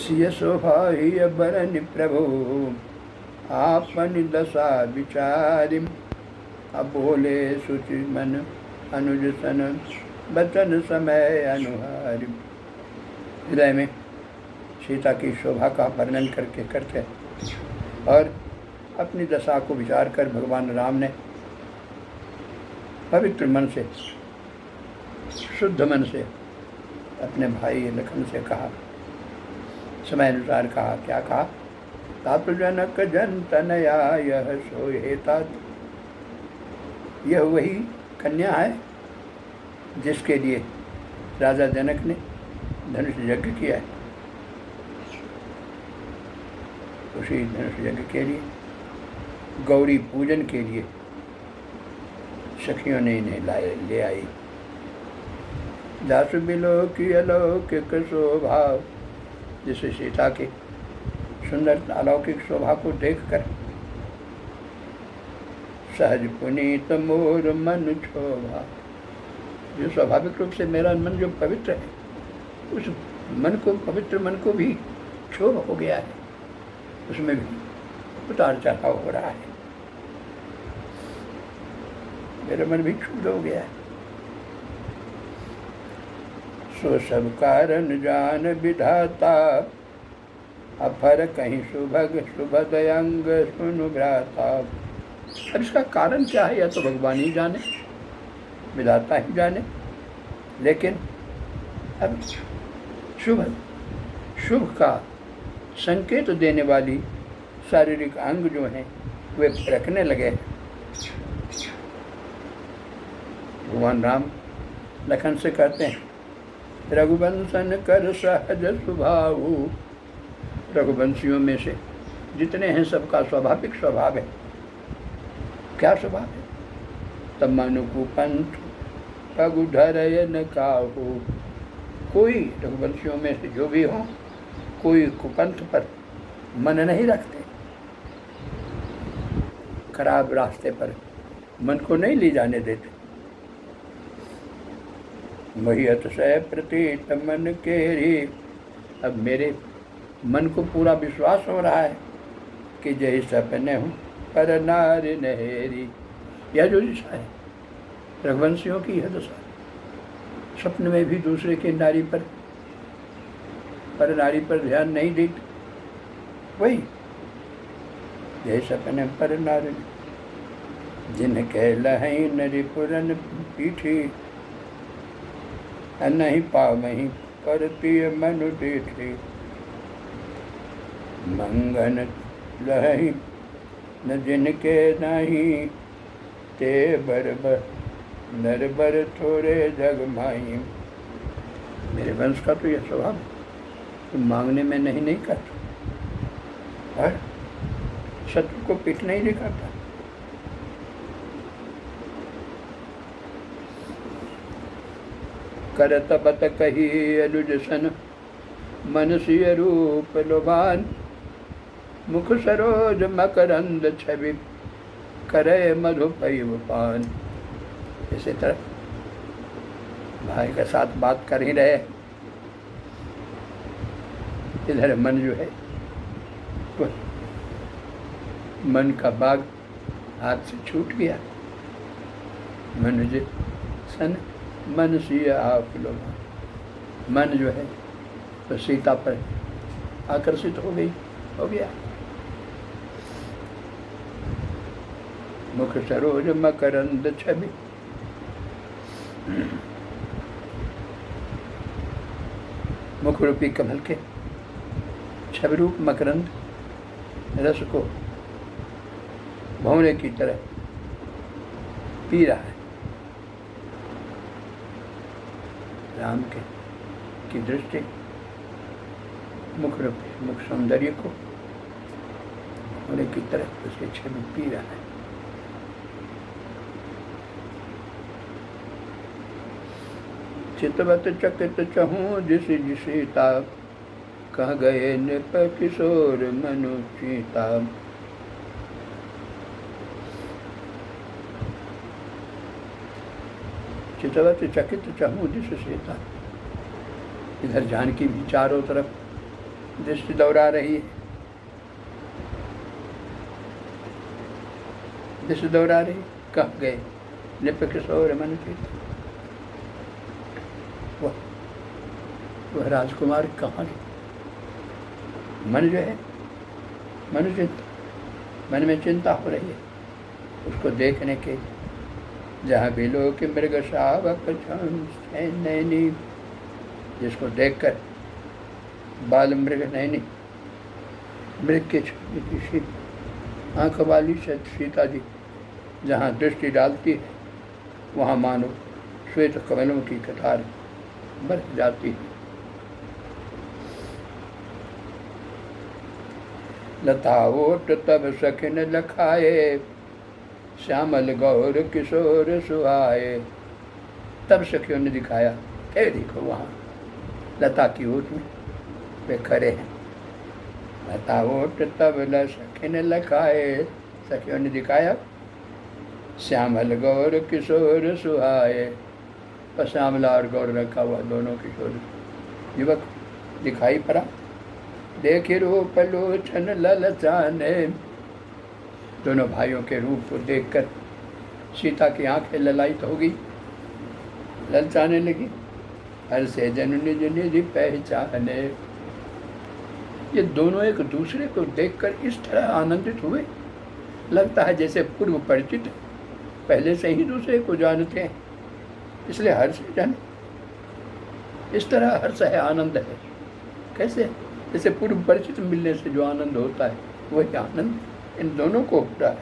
सिय शोभा ही बरन प्रभु आपन दशा विचारिम। अब बोले सुचि मन अनुज सन बचन समय अनुहारिम। हृदय में सीता की शोभा का वर्णन करके करते और अपनी दशा को विचार कर भगवान राम ने पवित्र मन से, शुद्ध मन से अपने भाई लखन से कहा, समय अनुसार कहा। क्या कहा? तात जनक जन तनया यह सोहेता। यह वही कन्या है जिसके लिए राजा जनक ने धनुष यज्ञ किया है। उसी धनुष यज्ञ के लिए, गौरी पूजन के लिए सखियों ने इन्हें ले आई। दास बिलोकी अलौकिक शोभा। जिसे सीता के सुंदर अलौकिक शोभा को देखकर सहज पुनीत मोर मन क्षोभा। जो स्वाभाविक रूप से मेरा मन जो पवित्र है, उस मन को, पवित्र मन को भी क्षोभ हो गया है, उसमें भी उतार चढ़ाव हो रहा है। मेरा मन भी क्षुब्ध हो गया है। सो सब कारण जान विधाता, अफर कहीं सुभग सुभद अंग सुनु भ्राता। अब इसका कारण क्या है, या तो भगवान ही जाने, विधाता ही जाने। लेकिन अब शुभ का संकेत देने वाली शारीरिक अंग जो हैं वे रखने लगे। भगवान राम लखन से कहते हैं, रघुवंशन कर सहज स्वभाव। रघुवंशियों में से जितने हैं सबका स्वाभाविक स्वभाव है। क्या स्वभाव है? तब मनु कुपंथ पगु धरय न काहू। कोई रघुवंशियों में से जो भी हो, कोई कुपंथ पर मन नहीं रखते, खराब रास्ते पर मन को नहीं ले जाने देते। महियत से प्रतीत मन केरी। अब मेरे मन को पूरा विश्वास हो रहा है कि जय सपने हूँ पर नारी नहेरी। यह जो दिशा है रघुवंशियों की, यह दशा सपने में भी दूसरे के नारी पर नारी पर ध्यान नहीं देते। वही जय सपने पर नारी, जिनके लहई नरी पुरन पीठी। नहीं पावही करती मनु देठी। मंगन लहई न जिनके नहीं, ते बरबर नरबर थोड़े जग माही। मेरे वंश का तो यह स्वभाव है, तुम मांगने में नहीं करता और शत्रु को पीठ नहीं दिखाता। करत बत कही अनुज सन मन सिय रूप लोभान। मुख सरोज मकरंद छवि करे मधुपैव पान। इसी तरह भाई के साथ बात कर ही रहे, इधर मन जो है वो मन का बाग हाथ से छूट गया। मनुज सन मन सिय आप लोग, मन जो है तो सीता पर आकर्षित हो गया। मुख सरोज मकरंद छवि। मुख रूपी कमल के छवि रूप मकरंद रस को भंवरे की तरह पी रहा है। राम की दृष्टि मुख रूपी मुख सौंदर्य को भंवरे की तरह उसके छवि पी रहा है। चितवत चकित चहूँ जिस जिसीता, कह गए नृप किशोर मनु चीता। चितवत चकित चहूँ जिस सीता। इधर जानकी भी चारों तरफ दृष्टि दौड़ा रही है, दृष्टि दौड़ा रही, कहाँ गए निप किशोर मन चित। वह राजकुमार कहाँ गए? मन जो है मनुचिंता, मन में चिंता हो रही है उसको देखने के। जहाँ भी लोग मृग शावक नैनी, जिसको देखकर बाल मृग नैनी, मृग के छोटी आँख वाली सीता जी जहाँ दृष्टि डालती है वहाँ मानो श्वेत कमलों की कतार बरस जाती है। लता ओट तब सखिन लखाए, श्यामल गौर किशोर सुहाए। तब सखियों ने दिखाया, ए देखो वहाँ लता की ओट में वे खड़े हैं। लता ओट तब सखिन लखाए, सखियों ने दिखाया, श्यामल गौर किशोर सुहाए। और श्यामला और गौर रखा हुआ दोनों किशोर युवक दिखाई पड़ा। देखी रूप लोचन ललचाने, दोनों भाइयों के रूप को देखकर सीता की आंखें ललायित हो गई, ललचाने लगी। हर से जन निज निज पहचाने। ये दोनों एक दूसरे को देखकर इस तरह आनंदित हुए, लगता है जैसे पूर्व परिचित, पहले से ही दूसरे को जानते हैं, इसलिए हर्ष जन। इस तरह हर्ष है, आनंद है। कैसे? जैसे पूर्व परिचित मिलने से जो आनंद होता है वही आनंद इन दोनों को हो रहा है।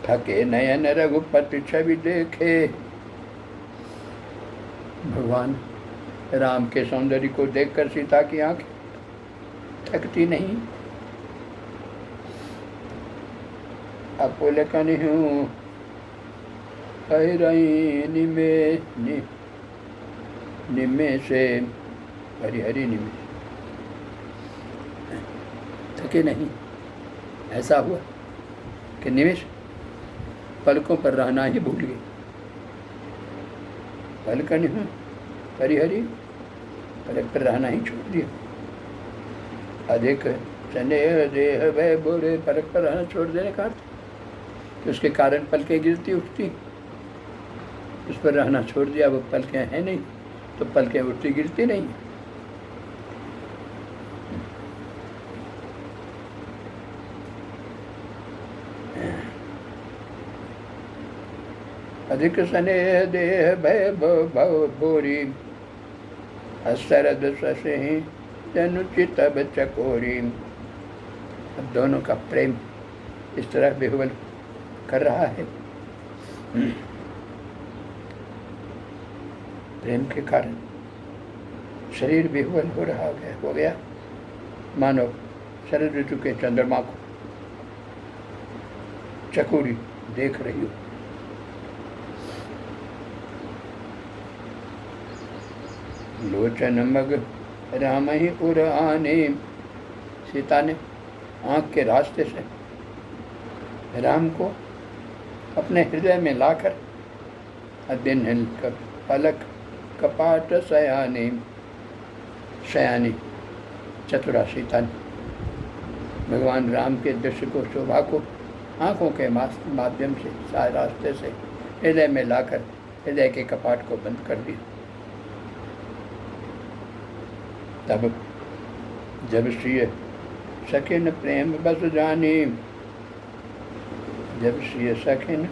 थके नयन रघुपति छवि देखे, भगवान राम के सौंदर्य को देखकर सीता की आंखें थकती नहीं। अपुलकन हूँ निमे से हरि निमेष, थके नहीं। ऐसा हुआ कि निमेष पलकों पर रहना ही भूल गए। पलकन हूँ हरि पलक पर रहना ही छोड़ दिया। अधिक स्नेह देह वह बुरे, पलक पर रहना छोड़ देने का अर्थ कि उसके कारण पलकें गिरती उठती, उस पर रहना छोड़ दिया। वो पलकें हैं नहीं तो पलकें उठती गिरती नहीं। अधिक स्नेह देह भय भव भोरी, असरद सही जनुचित चकोरी। अब दोनों का प्रेम इस तरह बेहुबल कर रहा है। प्रेम के कारण शरीर बेहुबल हो गया मानो शरद ऋतु के चंद्रमा को चकोरी देख रही हो। लोचन मग राम ही उर आने, सीता ने आँख के रास्ते से राम को अपने हृदय में लाकर दिन पलक कपाट शयानी चतुरा सीता ने भगवान राम के दृश्य को, शोभा को आँखों के माध्यम से रास्ते से हृदय में लाकर हृदय के कपाट को बंद कर दिया। तब जब श्री सखिन प्रेम बस जानी, जब श्री सखिन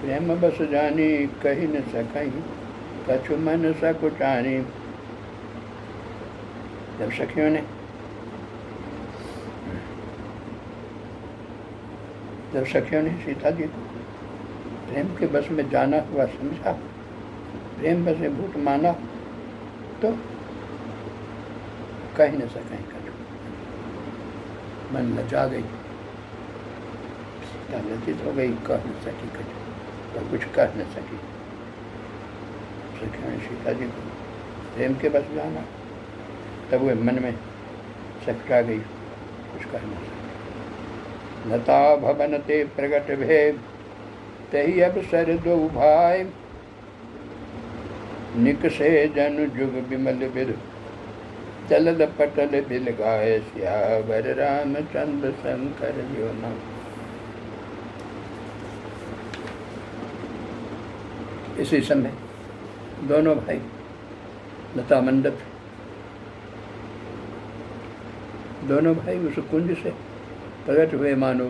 प्रेम बस जानी, कही न सकई कछु मन सकुचानी। जब सखियों ने सीता जी को प्रेम के बस में जाना हुआ समझा, प्रेम बस में भूत माना, तो कह न सकें कछु, मन लजा गई, सीता लज्जित हो गई, कह न सकी कछु, तो कुछ कह न सकी। सीता जी को प्रेम के बस जाना, तब वे मन में सकटा गई, कुछ कह न सकी। लता भवन ते प्रगट भे, तही अब सर दो भाई, निकसे जन जुग विमल बिर चलद पटल बिल गाय सियावर रामचंद्र शंकर जो नाम। इसी समय दोनों भाई लता मंडप, दोनों भाई उस कुंज से प्रकट हुए मानो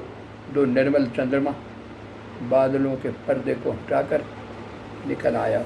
दो निर्मल चंद्रमा बादलों के पर्दे को हटाकर निकल आया।